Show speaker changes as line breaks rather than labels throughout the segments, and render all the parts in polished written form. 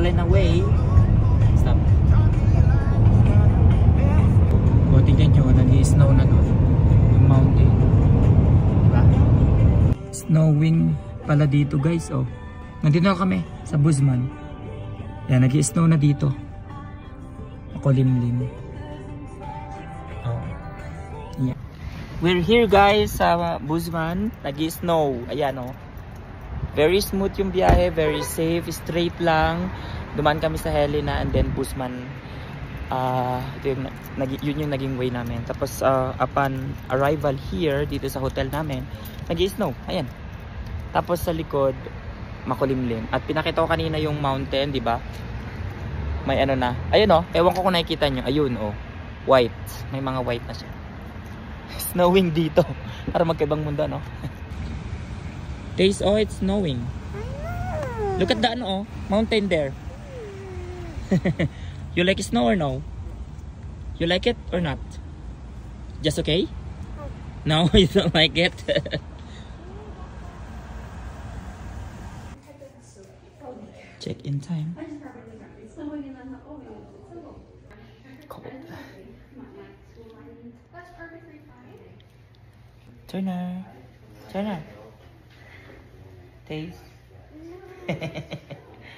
fallen away. Stop. O, tingnan nyo, nag-i-snow na doon. Yung mountain. Diba? Snowing pala dito guys, oh. Nandito na kami sa Buzman. Yan, nag-i-snow na dito. Makulimlim. Oh. Yeah. We're here guys sa Buzman. Nag-i-snow. Ayan, oh. Very smooth yung biyahe, very safe, straight lang. Dumaan kami sa Helena and then Buzman. Yun yung naging way namin. Tapos upon arrival here, dito sa hotel namin, nag-i-snow. Ayan. Tapos sa likod, makulimlim. At pinakita ko kanina yung mountain, di ba? May ano na. Ayun oh, ewan ko kung nakikita nyo. Ayun oh, white. May mga white na siya. Snowing dito. Para magkaibang mundo, no? Days, oh, it's snowing. Look at the ano, oh, mountain there. You like snow or no? You like it or not? Just okay? No, you don't like it? Check-in time. Cold. Turner. Turner. Taste.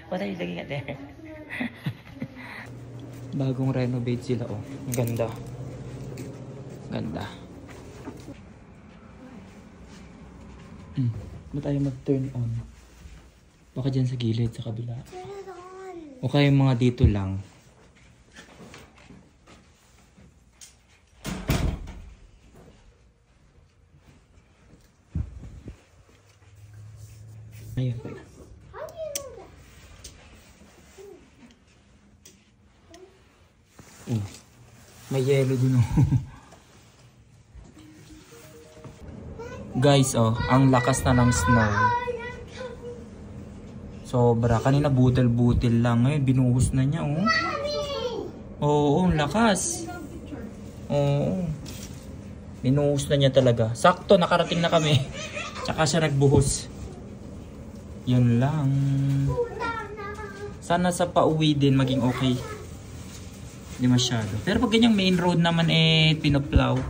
What are you looking at there? Bagong renovate sila, oh. Ganda. Ganda. Ba't tayo mag-turn on? Baka dyan sa gilid, sa kabila. O kaya yung mga dito lang. Ayun pala. Oh, may yellow dun, oh. Guys, oh, ang lakas na ng snow. Sobra. Kanina butil-butil lang. Ngayon, binuhos na niya, oh. Oo, ang lakas. Oo. Binuhos na niya talaga. Sakto, nakarating na kami. Tsaka siya nagbuhos. Yun lang. Sana sa pauwi din maging okay. Hindi masyado. Pero pag ganyang main road naman, eh, pinoplow.